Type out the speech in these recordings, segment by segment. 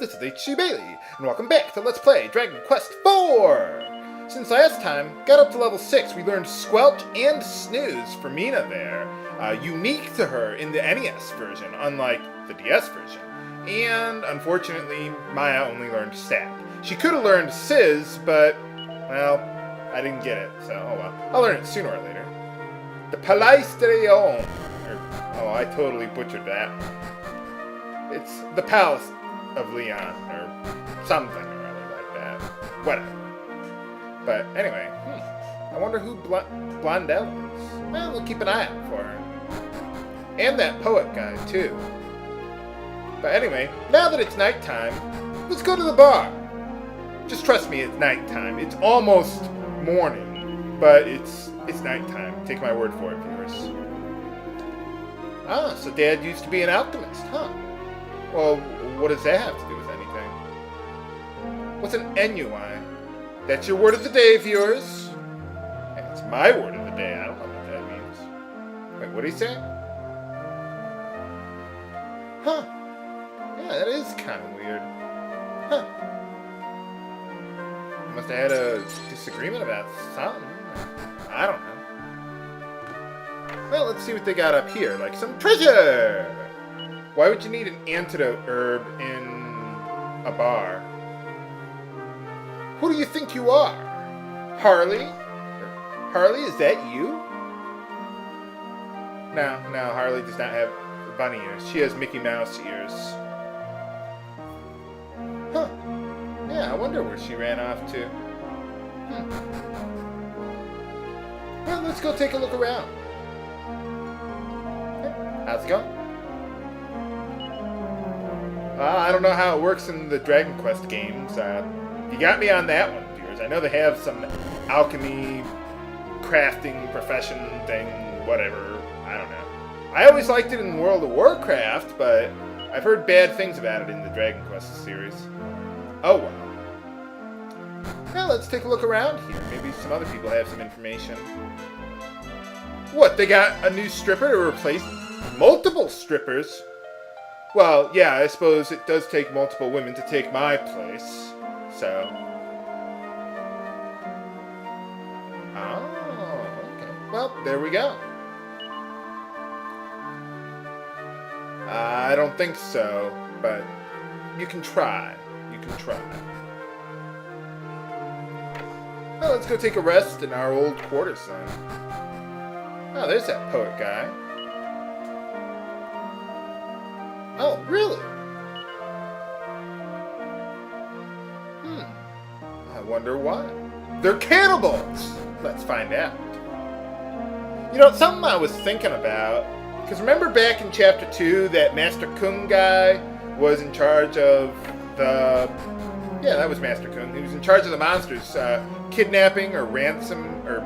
this is H.C. Bailey, and welcome back to Let's Play Dragon Quest IV! Since last time, got up to level 6, we learned Squelch and Snooze for Mina there, unique to her in the NES version, unlike the DS version. And, unfortunately, Maya only learned Sap. She could have learned Sizz, but, well, I didn't get it, so oh well. I'll learn it sooner or later. The Palais de Leon. Oh, I totally butchered that. It's the Palace of Leon, or something or other like that. Whatever. But anyway, I wonder who Blondell is. Well, we'll keep an eye out for her. And that poet guy, too. But anyway, now that it's nighttime, let's go to the bar. Just trust me, it's nighttime. It's almost morning, but it's nighttime. Take my word for it, viewers. Ah, so Dad used to be an alchemist, huh? Well, what does that have to do with anything? What's an genuine? That's your word of the day, viewers. And it's my word of the day. I don't know what that means. Wait, what did he say? Huh. Yeah, that is kind of weird. Huh. Must have had a disagreement about something. I don't know. Well, let's see what they got up here. Like some treasure! Why would you need an antidote herb in a bar? Who do you think you are? Harley? Harley, is that you? No, Harley does not have bunny ears. She has Mickey Mouse ears. Huh. Yeah, I wonder where she ran off to. Well, let's go take a look around. How's it going? I don't know how it works in the Dragon Quest games. You got me on that one, viewers. I know they have some alchemy, crafting, profession thing, whatever. I don't know. I always liked it in World of Warcraft, but I've heard bad things about it in the Dragon Quest series. Oh well. Now let's take a look around here. Maybe some other people have some information. What, they got a new stripper to replace multiple strippers? Well, yeah, I suppose it does take multiple women to take my place, so. Oh, okay. Well, there we go. I don't think so, but you can try. You can try. Well, let's go take a rest in our old quarters then. Oh, there's that poet guy. Oh, really? I wonder why. They're cannibals! Let's find out. You know, something I was thinking about, because remember back in Chapter 2 that Master Kung guy was in charge of the... Yeah, that was Master Kung. He was in charge of the monsters, kidnapping or ransom or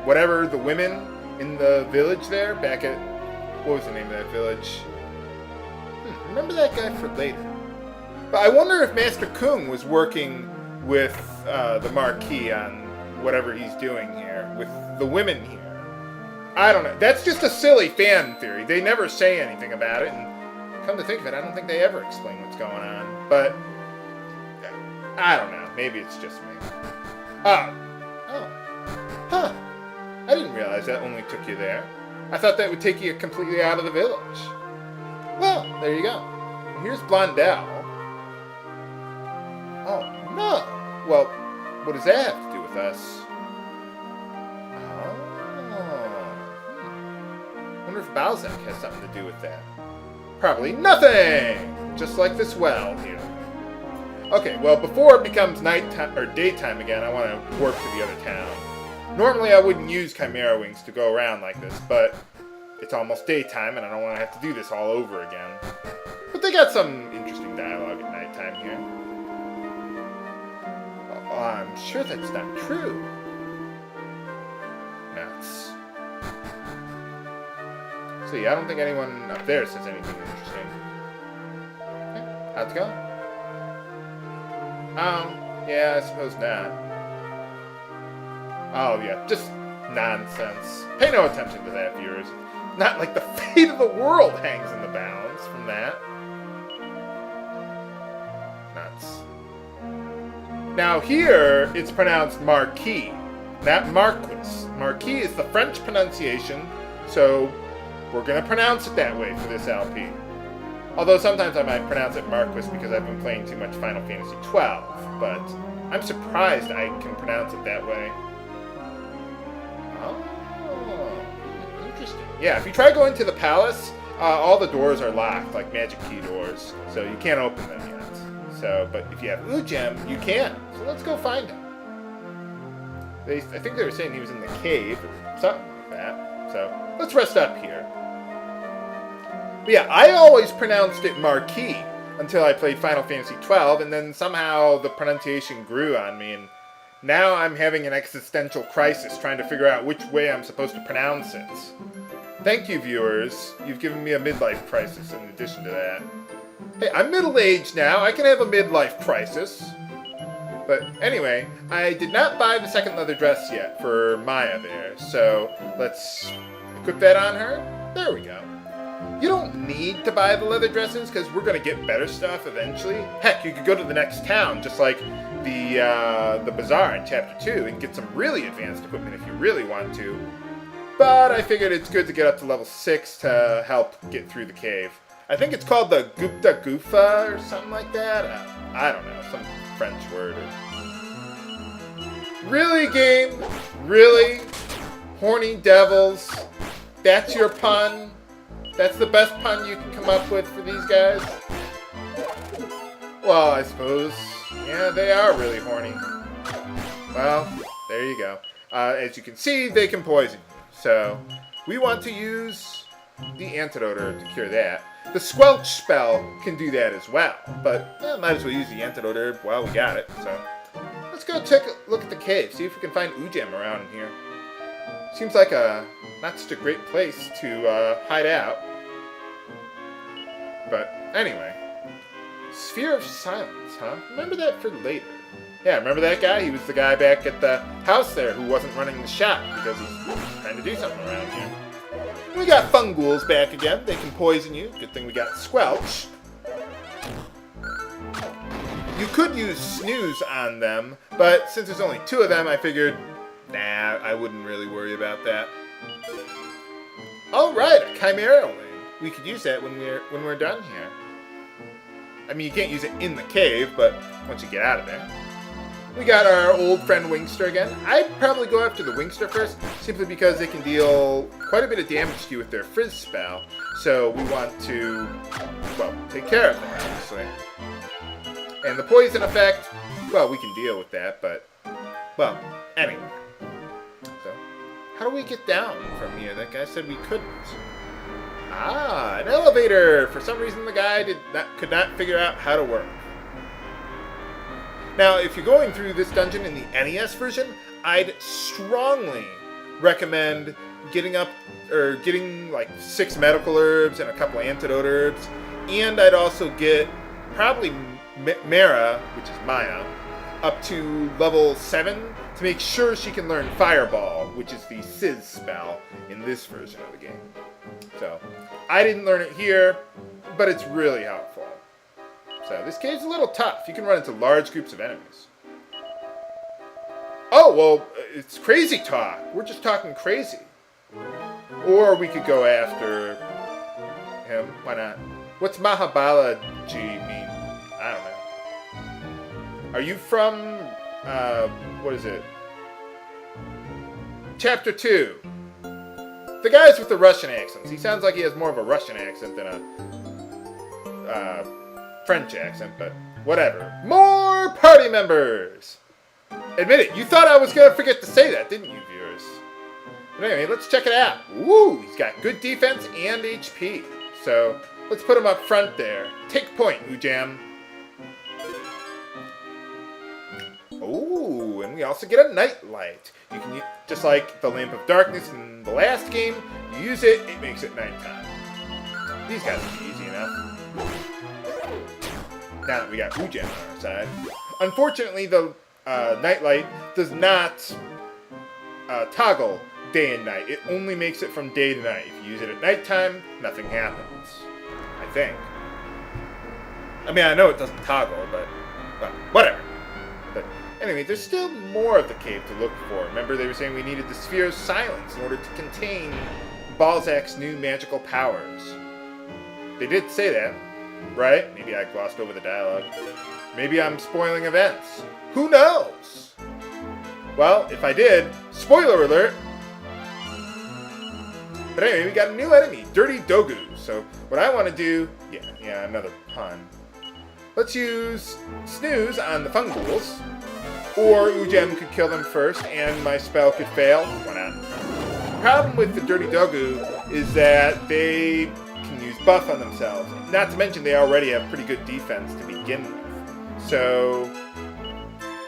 whatever the women in the village there, back at... What was the name of that village? Remember that guy for later. But I wonder if Master Kung was working with the Marquis on whatever he's doing here, with the women here. I don't know. That's just a silly fan theory. They never say anything about it, and come to think of it, I don't think they ever explain what's going on. But, I don't know. Maybe it's just me. Oh. Huh. I didn't realize that only took you there. I thought that would take you completely out of the village. Well, there you go. And here's Blondell. Oh, no. Well, what does that have to do with us? Wonder if Balzac has something to do with that. Probably nothing! Just like this well here. Okay, well, before it becomes nighttime or daytime again, I want to warp to the other town. Normally, I wouldn't use Chimera Wings to go around like this, but it's almost daytime, and I don't want to have to do this all over again. But they got some interesting dialogue at nighttime here. Oh, I'm sure that's not true. Nuts. See, I don't think anyone up there says anything interesting. Okay, how's it going? Yeah, I suppose not. Oh, yeah, just nonsense. Pay no attention to that, viewers. Not like the fate of the world hangs in the balance from that. Nuts. Now here, it's pronounced Marquis, not Marquis. Marquis is the French pronunciation, so we're going to pronounce it that way for this LP. Although sometimes I might pronounce it Marquis because I've been playing too much Final Fantasy XII, but I'm surprised I can pronounce it that way. Oh, interesting. Yeah, if you try going to the palace, all the doors are locked, like magic key doors, so you can't open them yet. So, but if you have Oojam, you can. So let's go find him. I think they were saying he was in the cave or something like that. So let's rest up here. But yeah, I always pronounced it Marquis until I played Final Fantasy XII, and then somehow the pronunciation grew on me, and now I'm having an existential crisis trying to figure out which way I'm supposed to pronounce it. Thank you, viewers. You've given me a midlife crisis in addition to that. Hey, I'm middle-aged now. I can have a midlife crisis. But anyway, I did not buy the second leather dress yet for Maya there, so let's equip that on her. There we go. You don't need to buy the leather dresses because we're going to get better stuff eventually. Heck, you could go to the next town, just like the bazaar in Chapter 2, and get some really advanced equipment if you really want to. But I figured it's good to get up to level 6 to help get through the cave. I think it's called the Gupta Gufa or something like that. I don't know, some French word. Really, game? Really? Horny devils? That's your pun? That's the best pun you can come up with for these guys? Well, I suppose. Yeah, they are really horny. Well, there you go. As you can see, they can poison you. So, we want to use the antidote to cure that. The Squelch spell can do that as well, but might as well use the antidote herb while we got it. So, let's go take a look at the cave, see if we can find Oojam around here. Seems like a not such a great place to hide out. But anyway, Sphere of Silence, huh? Remember that for later. Yeah, remember that guy? He was the guy back at the house there who wasn't running the shop because he's trying to do something around here. We got Funghouls back again. They can poison you. Good thing we got Squelch. You could use Snooze on them, but since there's only 2 of them, I figured, nah, I wouldn't really worry about that. Alright, a Chimera Wing. We could use that when we're done here. I mean, you can't use it in the cave, but once you get out of there. We got our old friend Wingster again. I'd probably go after the Wingster first, simply because they can deal quite a bit of damage to you with their Frizz spell. So we want to, well, take care of them, obviously. And the poison effect, well, we can deal with that, but, well, anyway. So, how do we get down from here? That guy said we couldn't. Ah, an elevator! For some reason the guy could not figure out how to work. Now, if you're going through this dungeon in the NES version, I'd strongly recommend getting like 6 medical herbs and a couple antidote herbs, and I'd also get probably Mara, which is Maya, up to level 7 to make sure she can learn Fireball, which is the Sizz spell in this version of the game. So, I didn't learn it here, but it's really helpful. So, this cave's a little tough. You can run into large groups of enemies. Oh, well, it's crazy talk. We're just talking crazy. Or we could go after him. Why not? What's Mahabala G mean? I don't know. Are you from, what is it? Chapter 2. The guys with the Russian accents. He sounds like he has more of a Russian accent than a French accent, but whatever. More party members! Admit it, you thought I was going to forget to say that, didn't you, viewers? But anyway, let's check it out. Ooh, he's got good defense and HP. So, let's put him up front there. Take point, Oojam. Ooh, and we also get a night light. You can, just like the Lamp of Darkness in the last game, you use it, it makes it nighttime. These guys will be easy enough. Now that we got Oojam on our side. Unfortunately, the nightlight does not toggle day and night. It only makes it from day to night. If you use it at nighttime, nothing happens. I think. I mean, I know it doesn't toggle, but Well, whatever. But anyway, there's still more of the cave to look for. Remember they were saying we needed the Sphere of Silence in order to contain Balzac's new magical powers. They did say that, right? Maybe I glossed over the dialogue. Maybe I'm spoiling events. Who knows? Well, if I did, spoiler alert! But anyway, we got a new enemy, Dirty Dogu. So what I want to do, yeah, another pun. Let's use Snooze on the Funghouls, or Oojam could kill them first, and my spell could fail. Why not? The problem with the Dirty Dogu is that they can use buff on themselves. Not to mention they already have pretty good defense to begin with. So,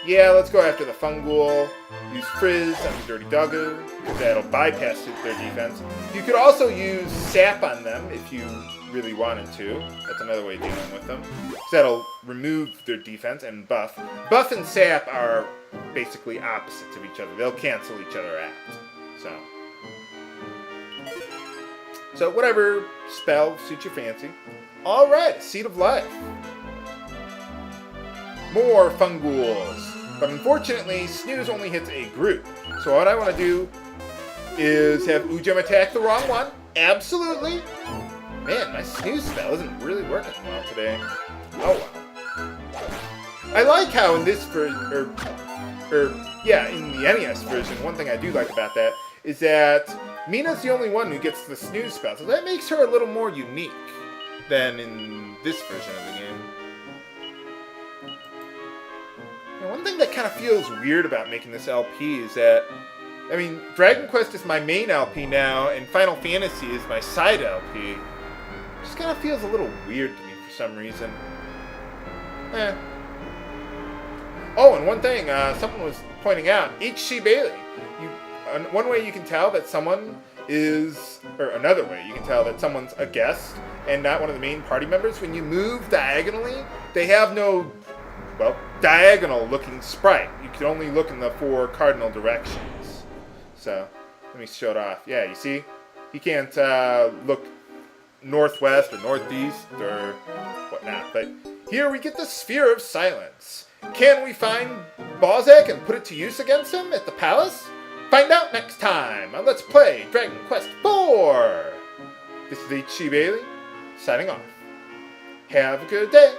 yeah, let's go after the Fungool. Use Frizz on the Dirty Dogu, because that'll bypass their defense. You could also use Sap on them if you really wanted to. That's another way of dealing with them. Because that'll remove their defense and buff. Buff and Sap are basically opposites of each other. They'll cancel each other out. So whatever spell suits your fancy. Alright, Seed of Life. More Fungools. But unfortunately, Snooze only hits a group. So what I want to do is have Oojam attack the wrong one. Absolutely. Man, my Snooze spell isn't really working well today. Oh well. I like how in this version, in the NES version, one thing I do like about that is that Mina's the only one who gets the Snooze spell. So that makes her a little more unique than in this version of the game. And one thing that kind of feels weird about making this LP is that, I mean, Dragon Quest is my main LP now, and Final Fantasy is my side LP. It just kind of feels a little weird to me for some reason. Oh, and one thing, someone was pointing out, H.C. Bailey. One way you can tell that someone is, or another way you can tell that someone's a guest and not one of the main party members, when you move diagonally, they have no, well, diagonal-looking sprite. You can only look in the 4 cardinal directions. So, let me show it off. Yeah, you see? He can't look northwest or northeast or whatnot. But here we get the Sphere of Silence. Can we find Balzac and put it to use against him at the palace? Find out next time on Let's Play Dragon Quest IV. This is H.C. Bailey, signing off. Have a good day.